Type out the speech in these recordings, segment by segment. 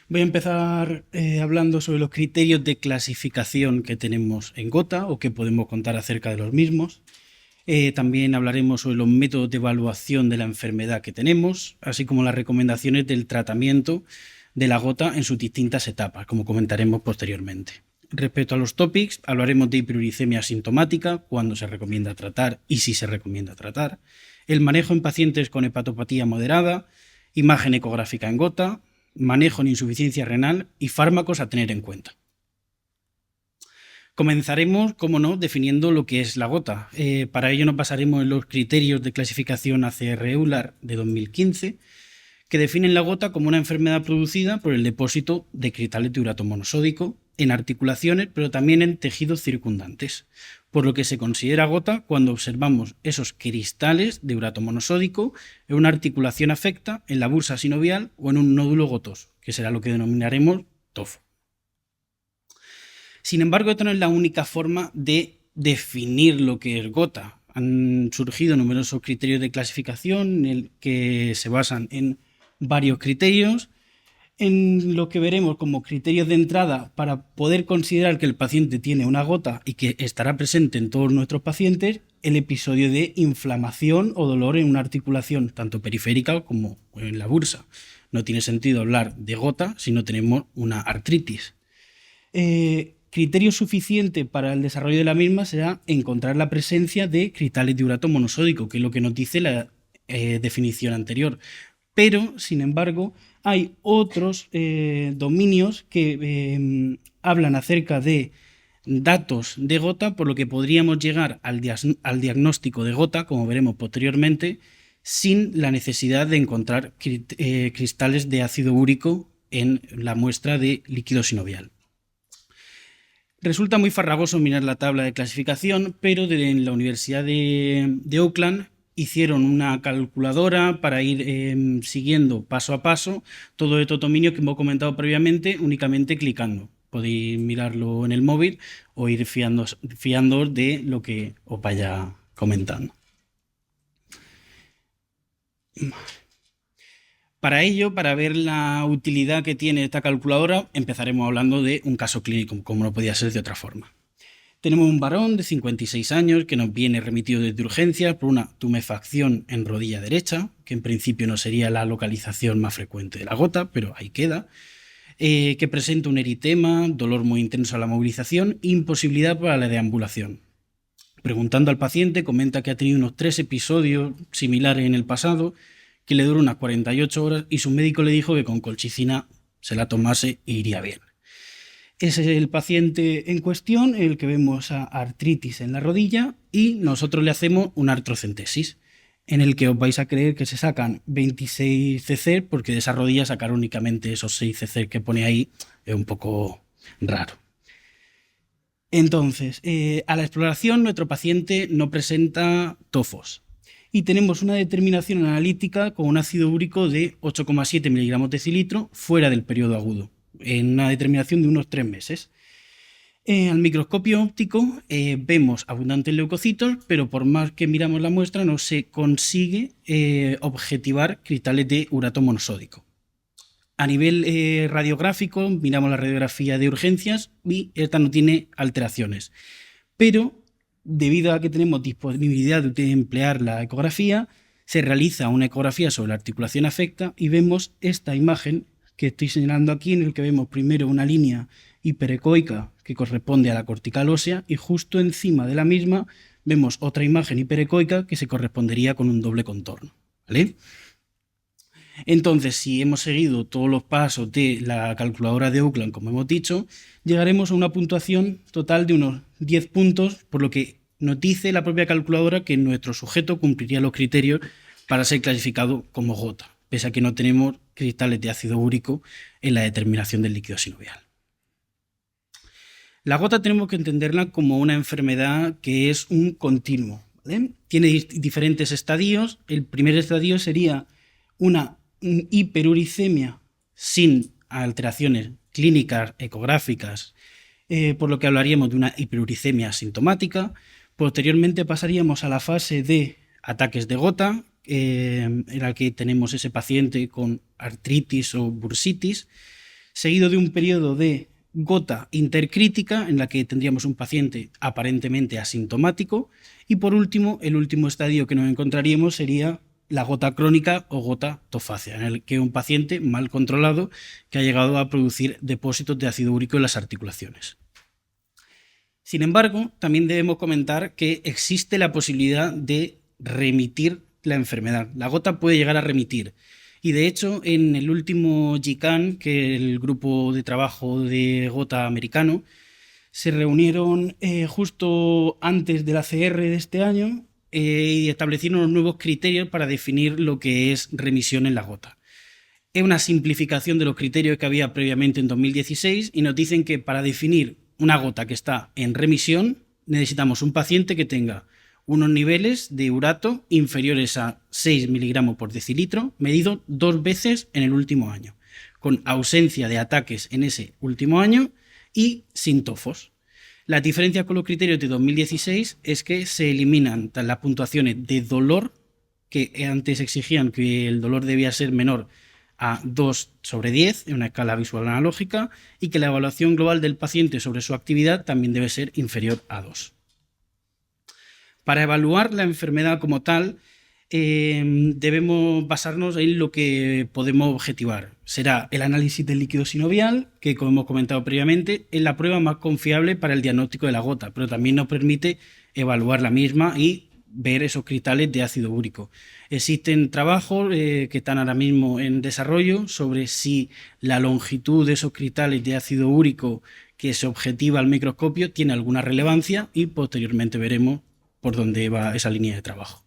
Voy a empezar hablando sobre los criterios de clasificación que tenemos en gota o que podemos contar acerca de los mismos. También hablaremos sobre los métodos de evaluación de la enfermedad que tenemos, así como las recomendaciones del tratamiento de la gota en sus distintas etapas, como comentaremos posteriormente. Respecto a los topics, hablaremos de hiperuricemia asintomática, cuándo se recomienda tratar y si se recomienda tratar, el manejo en pacientes con hepatopatía moderada, imagen ecográfica en gota, manejo en insuficiencia renal y fármacos a tener en cuenta. Comenzaremos, como no, definiendo lo que es la gota. Para ello nos basaremos en los criterios de clasificación ACR-EULAR de 2015, que definen la gota como una enfermedad producida por el depósito de cristales de urato monosódico en articulaciones, pero también en tejidos circundantes, por lo que se considera gota cuando observamos esos cristales de urato monosódico en una articulación afecta, en la bursa sinovial o en un nódulo gotoso, que será lo que denominaremos tofo. Sin embargo, esta no es la única forma de definir lo que es gota. Han surgido numerosos criterios de clasificación que se basan en varios criterios, en lo que veremos como criterios de entrada para poder considerar que el paciente tiene una gota y que estará presente en todos nuestros pacientes, el episodio de inflamación o dolor en una articulación tanto periférica como en la bursa. No tiene sentido hablar de gota si no tenemos una artritis. Criterio suficiente para el desarrollo de la misma será encontrar la presencia de cristales de urato monosódico, que es lo que nos dice la definición anterior. Pero, sin embargo, hay otros dominios que hablan acerca de datos de gota, por lo que podríamos llegar al diagnóstico de gota, como veremos posteriormente, sin la necesidad de encontrar cristales de ácido úrico en la muestra de líquido sinovial. Resulta muy farragoso mirar la tabla de clasificación, pero en la Universidad de Auckland hicieron una calculadora para ir siguiendo paso a paso todo estos dominios que hemos comentado previamente, únicamente clicando. Podéis mirarlo en el móvil o ir fiándoos de lo que os vaya comentando. Para ello, para ver la utilidad que tiene esta calculadora, empezaremos hablando de un caso clínico, como no podía ser de otra forma. Tenemos un varón de 56 años que nos viene remitido desde urgencias por una tumefacción en rodilla derecha, que en principio no sería la localización más frecuente de la gota, pero ahí queda, que presenta un eritema, dolor muy intenso a la movilización e imposibilidad para la deambulación. Preguntando al paciente, comenta que ha tenido unos 3 episodios similares en el pasado, que le duró unas 48 horas y su médico le dijo que con colchicina se la tomase e iría bien. Ese es el paciente en cuestión, el que vemos a artritis en la rodilla, y nosotros le hacemos una artrocentesis, en el que os vais a creer que se sacan 26 cc, porque de esa rodilla sacar únicamente esos 6 cc que pone ahí es un poco raro. Entonces, a la exploración nuestro paciente no presenta tofos y tenemos una determinación analítica con un ácido úrico de 8,7 miligramos decilitro fuera del periodo agudo, en una determinación de unos 3 meses. Al microscopio óptico vemos abundantes leucocitos, pero por más que miramos la muestra no se consigue objetivar cristales de urato monosódico. A nivel radiográfico, miramos la radiografía de urgencias y esta no tiene alteraciones. Pero, debido a que tenemos disponibilidad de emplear la ecografía, se realiza una ecografía sobre la articulación afecta y vemos esta imagen que estoy señalando aquí, en el que vemos primero una línea hiperecoica que corresponde a la cortical ósea y justo encima de la misma vemos otra imagen hiperecoica que se correspondería con un doble contorno, ¿vale? Entonces, si hemos seguido todos los pasos de la calculadora de Auckland, como hemos dicho, llegaremos a una puntuación total de unos 10 puntos, por lo que nos dice la propia calculadora que nuestro sujeto cumpliría los criterios para ser clasificado como gota, pese a que no tenemos cristales de ácido úrico en la determinación del líquido sinovial. La gota tenemos que entenderla como una enfermedad que es un continuo, ¿vale? Tiene diferentes estadios. El primer estadio sería una hiperuricemia sin alteraciones clínicas, ecográficas, por lo que hablaríamos de una hiperuricemia asintomática. Posteriormente pasaríamos a la fase de ataques de gota, en la que tenemos ese paciente con artritis o bursitis. seguido de un periodo de gota intercrítica en la que tendríamos un paciente aparentemente asintomático y por último, el último estadio que nos encontraríamos sería la gota crónica o gota tofácea, en el que un paciente mal controlado que ha llegado a producir depósitos de ácido úrico en las articulaciones. Sin embargo, también debemos comentar que existe la posibilidad de remitir la enfermedad. La gota puede llegar a remitir. Y de hecho, en el último GCAN, que es el grupo de trabajo de gota americano, se reunieron justo antes del ACR de este año y establecieron los nuevos criterios para definir lo que es remisión en la gota. Es una simplificación de los criterios que había previamente en 2016 y nos dicen que para definir una gota que está en remisión necesitamos un paciente que tenga unos niveles de urato inferiores a 6 miligramos por decilitro, medido 2 veces en el último año, con ausencia de ataques en ese último año y sin tofos. La diferencia con los criterios de 2016 es que se eliminan las puntuaciones de dolor, que antes exigían que el dolor debía ser menor a 2/10 en una escala visual analógica y que la evaluación global del paciente sobre su actividad también debe ser inferior a 2. Para evaluar la enfermedad como tal, debemos basarnos en lo que podemos objetivar. Será el análisis del líquido sinovial, que como hemos comentado previamente, es la prueba más confiable para el diagnóstico de la gota, pero también nos permite evaluar la misma y ver esos cristales de ácido úrico. Existen trabajos que están ahora mismo en desarrollo sobre si la longitud de esos cristales de ácido úrico que se objetiva al microscopio tiene alguna relevancia y posteriormente veremos por dónde va esa línea de trabajo.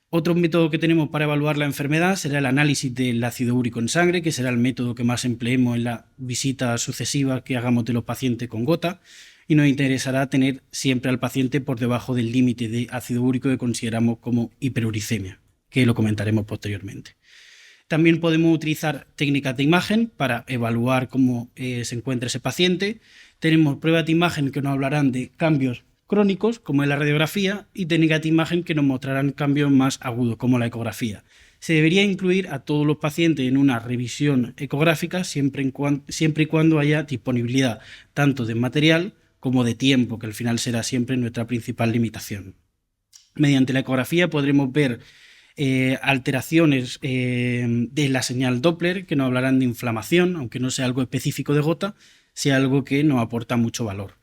Otro método que tenemos para evaluar la enfermedad será el análisis del ácido úrico en sangre, que será el método que más empleemos en las visitas sucesivas que hagamos de los pacientes con gota, y nos interesará tener siempre al paciente por debajo del límite de ácido úrico que consideramos como hiperuricemia, que lo comentaremos posteriormente. También podemos utilizar técnicas de imagen para evaluar cómo se encuentra ese paciente. Tenemos pruebas de imagen que nos hablarán de cambios crónicos, como es la radiografía, y técnicas de imagen que nos mostrarán cambios más agudos, como la ecografía. Se debería incluir a todos los pacientes en una revisión ecográfica siempre y cuando haya disponibilidad tanto de material como de tiempo, que al final será siempre nuestra principal limitación. Mediante la ecografía podremos ver alteraciones de la señal Doppler que nos hablarán de inflamación, aunque no sea algo específico de gota, sea algo que nos aporta mucho valor.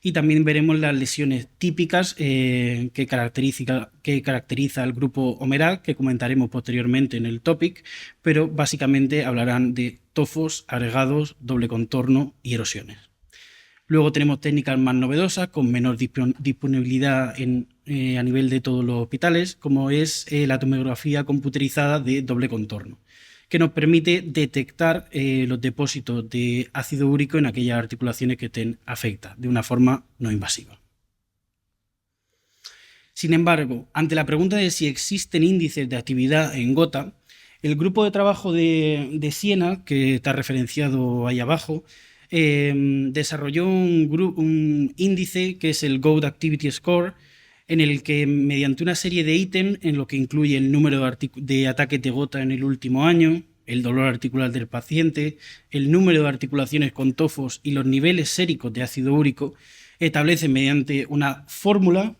Y también veremos las lesiones típicas que caracteriza el grupo Omerat, que comentaremos posteriormente en el topic, pero básicamente hablarán de tofos, agregados, doble contorno y erosiones. Luego tenemos técnicas más novedosas con menor disponibilidad a nivel de todos los hospitales, como es la tomografía computerizada de doble contorno, que nos permite detectar los depósitos de ácido úrico en aquellas articulaciones que estén afectadas de una forma no invasiva. Sin embargo, ante la pregunta de si existen índices de actividad en gota, el grupo de trabajo de Siena, que está referenciado ahí abajo, desarrolló un índice que es el GOAT Activity Score, en el que mediante una serie de ítems, en lo que incluye el número de ataques de gota en el último año, el dolor articular del paciente, el número de articulaciones con tofos y los niveles séricos de ácido úrico, establece mediante una fórmula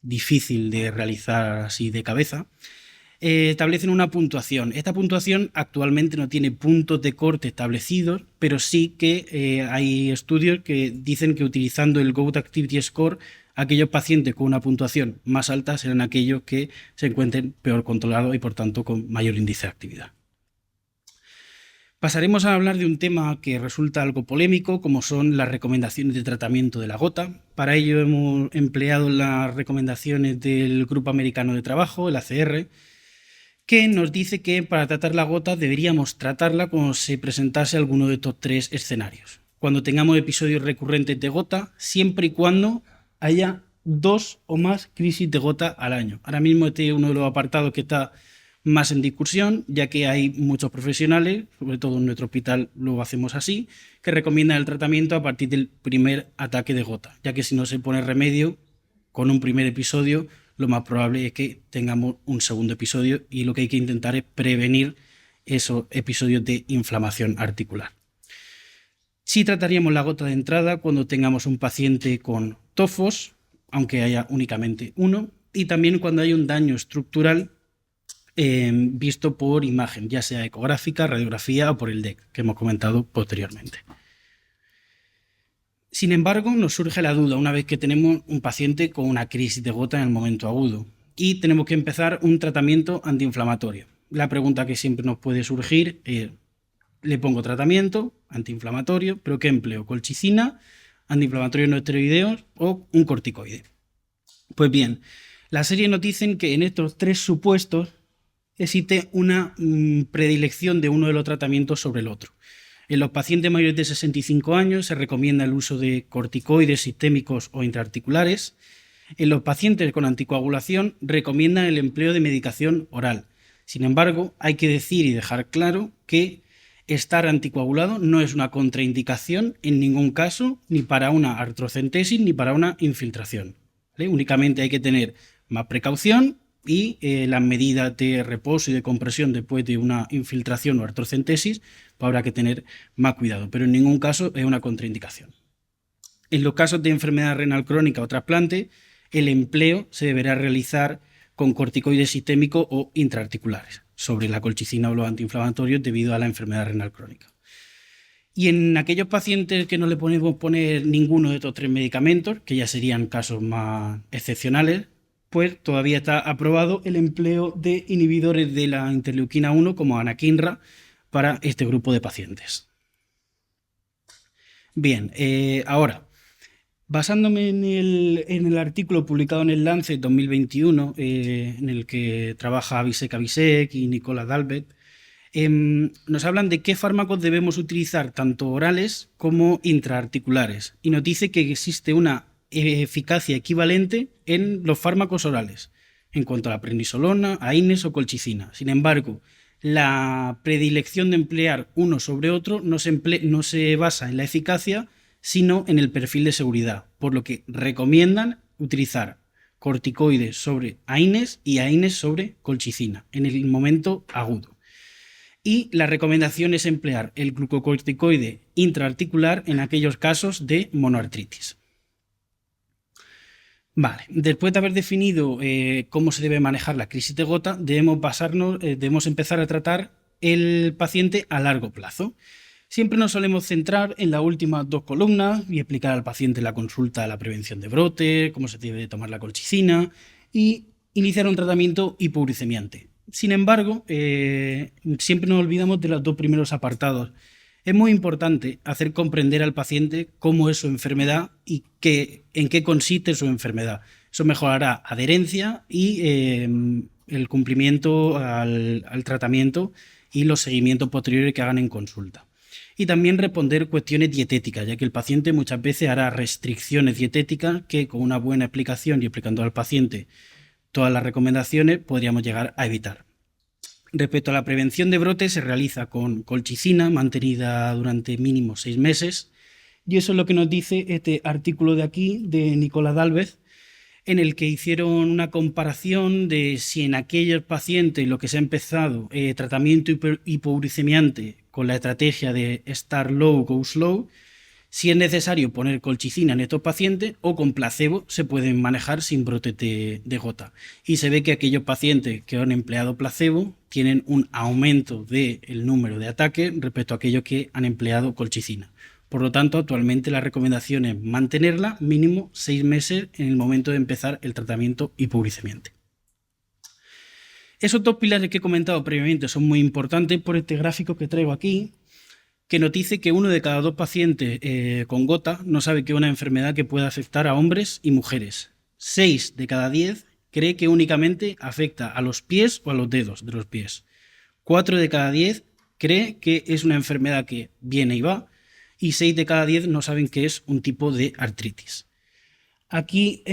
difícil de realizar así de cabeza, establecen una puntuación. Esta puntuación actualmente no tiene puntos de corte establecidos, pero sí que hay estudios que dicen que utilizando el GOAT Activity Score, aquellos pacientes con una puntuación más alta serán aquellos que se encuentren peor controlados y por tanto con mayor índice de actividad. Pasaremos a hablar de un tema que resulta algo polémico, como son las recomendaciones de tratamiento de la gota. Para ello hemos empleado las recomendaciones del Grupo Americano de Trabajo, el ACR, que nos dice que para tratar la gota deberíamos tratarla cuando se presentase alguno de estos 3 escenarios. Cuando tengamos episodios recurrentes de gota, siempre y cuando haya 2 o más crisis de gota al año. Ahora mismo este es uno de los apartados que está más en discusión, ya que hay muchos profesionales, sobre todo en nuestro hospital lo hacemos así, que recomiendan el tratamiento a partir del primer ataque de gota, ya que si no se pone remedio con un primer episodio, lo más probable es que tengamos un segundo episodio y lo que hay que intentar es prevenir esos episodios de inflamación articular. Sí trataríamos la gota de entrada cuando tengamos un paciente con tofos, aunque haya únicamente uno, y también cuando hay un daño estructural visto por imagen, ya sea ecográfica, radiografía o por el DEC, que hemos comentado posteriormente. Sin embargo, nos surge la duda una vez que tenemos un paciente con una crisis de gota en el momento agudo y tenemos que empezar un tratamiento antiinflamatorio. La pregunta que siempre nos puede surgir es, le pongo tratamiento antiinflamatorio, pero ¿qué empleo? ¿Colchicina, antiinflamatorios no esteroideos o un corticoide? Pues bien, la serie nos dicen que en estos tres supuestos existe una predilección de uno de los tratamientos sobre el otro. En los pacientes mayores de 65 años se recomienda el uso de corticoides sistémicos o intraarticulares. En los pacientes con anticoagulación recomiendan el empleo de medicación oral. Sin embargo, hay que decir y dejar claro que estar anticoagulado no es una contraindicación en ningún caso, ni para una artrocentesis ni para una infiltración, ¿vale? Únicamente hay que tener más precaución y las medidas de reposo y de compresión después de una infiltración o artrocentesis, pues habrá que tener más cuidado, pero en ningún caso es una contraindicación. En los casos de enfermedad renal crónica o trasplante, el empleo se deberá realizar con corticoides sistémicos o intraarticulares sobre la colchicina o los antiinflamatorios debido a la enfermedad renal crónica. Y en aquellos pacientes que no le podemos poner ninguno de estos tres medicamentos, que ya serían casos más excepcionales, pues todavía está aprobado el empleo de inhibidores de la interleuquina 1 como anakinra para este grupo de pacientes. Bien, ahora, basándome en el artículo publicado en el Lancet 2021, en el que trabaja Abhishek y Nicola Dalvet, nos hablan de qué fármacos debemos utilizar, tanto orales como intraarticulares, y nos dice que existe una eficacia equivalente en los fármacos orales, en cuanto a la prednisolona, AINES o colchicina. Sin embargo, la predilección de emplear uno sobre otro no se basa en la eficacia, sino en el perfil de seguridad, por lo que recomiendan utilizar corticoides sobre AINES y AINES sobre colchicina en el momento agudo. Y la recomendación es emplear el glucocorticoide intraarticular en aquellos casos de monoartritis. Vale, después de haber definido cómo se debe manejar la crisis de gota, debemos empezar a tratar el paciente a largo plazo. Siempre nos solemos centrar en las últimas dos columnas y explicar al paciente la consulta de la prevención de brote, cómo se debe tomar la colchicina y iniciar un tratamiento hipoglucemiante. Sin embargo, siempre nos olvidamos de los dos primeros apartados. Es muy importante hacer comprender al paciente cómo es su enfermedad y en qué consiste su enfermedad. Eso mejorará adherencia y el cumplimiento al tratamiento y los seguimientos posteriores que hagan en consulta. Y también responder cuestiones dietéticas, ya que el paciente muchas veces hará restricciones dietéticas que con una buena explicación y explicando al paciente todas las recomendaciones podríamos llegar a evitar. Respecto a la prevención de brotes, se realiza con colchicina mantenida durante mínimo 6 meses, y eso es lo que nos dice este artículo de aquí de Nicola Dalvet, en el que hicieron una comparación de si en aquellos pacientes lo que se ha empezado tratamiento hipoglucemiante con la estrategia de start low, go slow, si es necesario poner colchicina en estos pacientes o con placebo se pueden manejar sin brotes de gota. Y se ve que aquellos pacientes que han empleado placebo tienen un aumento del número de ataques respecto a aquellos que han empleado colchicina. Por lo tanto, actualmente la recomendación es mantenerla mínimo 6 meses en el momento de empezar el tratamiento hipoglucemiante. Esos dos pilares que he comentado previamente son muy importantes por este gráfico que traigo aquí, que nos dice que 1 de cada 2 pacientes con gota no sabe que es una enfermedad que puede afectar a hombres y mujeres. 6 de cada 10 cree que únicamente afecta a los pies o a los dedos de los pies. 4 de cada 10 cree que es una enfermedad que viene y va, y 6 de cada 10 no saben que es un tipo de artritis. Aquí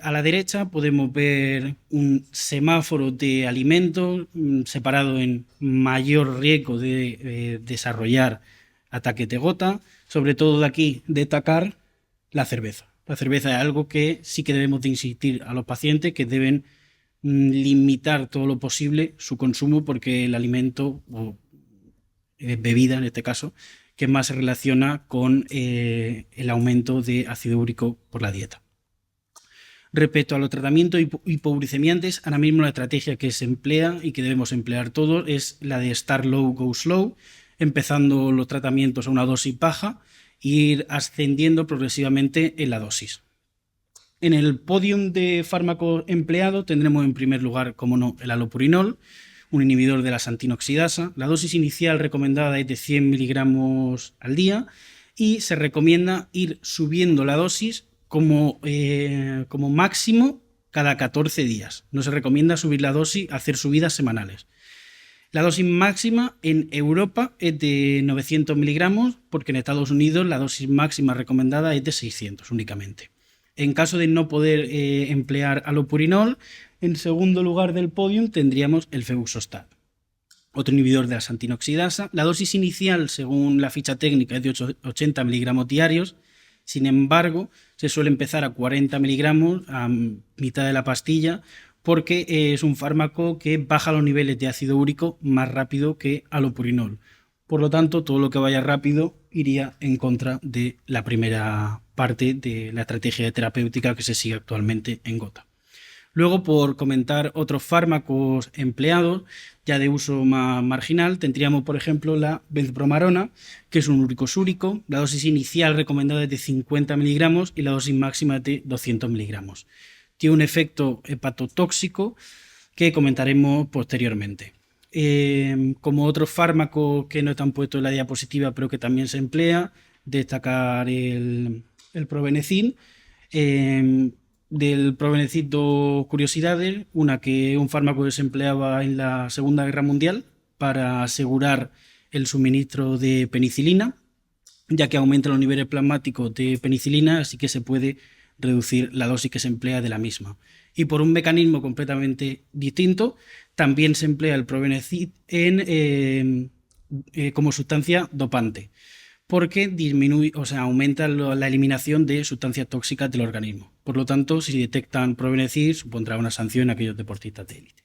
a la derecha podemos ver un semáforo de alimentos separado en mayor riesgo de desarrollar ataques de gota, sobre todo de aquí destacar la cerveza. La cerveza es algo que sí que debemos de insistir a los pacientes que deben limitar todo lo posible su consumo porque el alimento o bebida en este caso que más se relaciona con el aumento de ácido úrico por la dieta. Respecto a los tratamientos hipoglucemiantes, ahora mismo la estrategia que se emplea y que debemos emplear todos es la de start low, go slow, empezando los tratamientos a una dosis baja e ir ascendiendo progresivamente en la dosis. En el podium de fármacos empleados tendremos en primer lugar, como no, el alopurinol, un inhibidor de la xantinoxidasa. La dosis inicial recomendada es de 100 miligramos al día y se recomienda ir subiendo la dosis como máximo cada 14 días. No se recomienda subir la dosis, hacer subidas semanales. La dosis máxima en Europa es de 900 miligramos, porque en Estados Unidos la dosis máxima recomendada es de 600 únicamente. En caso de no poder emplear alopurinol, en segundo lugar del podium tendríamos el febuxostat, otro inhibidor de la xantinoxidasa. La dosis inicial, según la ficha técnica, es de 80 miligramos diarios. Sin embargo, se suele empezar a 40 miligramos a mitad de la pastilla, porque es un fármaco que baja los niveles de ácido úrico más rápido que alopurinol. Por lo tanto, todo lo que vaya rápido iría en contra de la primera parte de la estrategia terapéutica que se sigue actualmente en gota. Luego, por comentar otros fármacos empleados ya de uso más marginal, tendríamos, por ejemplo, la benzbromarona, que es un uricosúrico. La dosis inicial recomendada es de 50 miligramos y la dosis máxima es de 200 miligramos. Tiene un efecto hepatotóxico que comentaremos posteriormente. Como otros fármacos que no están puestos en la diapositiva pero que también se emplea, destacar el probenecid. Del probenecid, dos curiosidades. Una, que es un fármaco que se empleaba en la Segunda Guerra Mundial para asegurar el suministro de penicilina, ya que aumenta los niveles plasmáticos de penicilina, así que se puede reducir la dosis que se emplea de la misma. Y por un mecanismo completamente distinto, también se emplea el probenecid como sustancia dopante, porque aumenta la eliminación de sustancias tóxicas del organismo. Por lo tanto, si detectan probenecid, supondrá una sanción a aquellos deportistas de élite.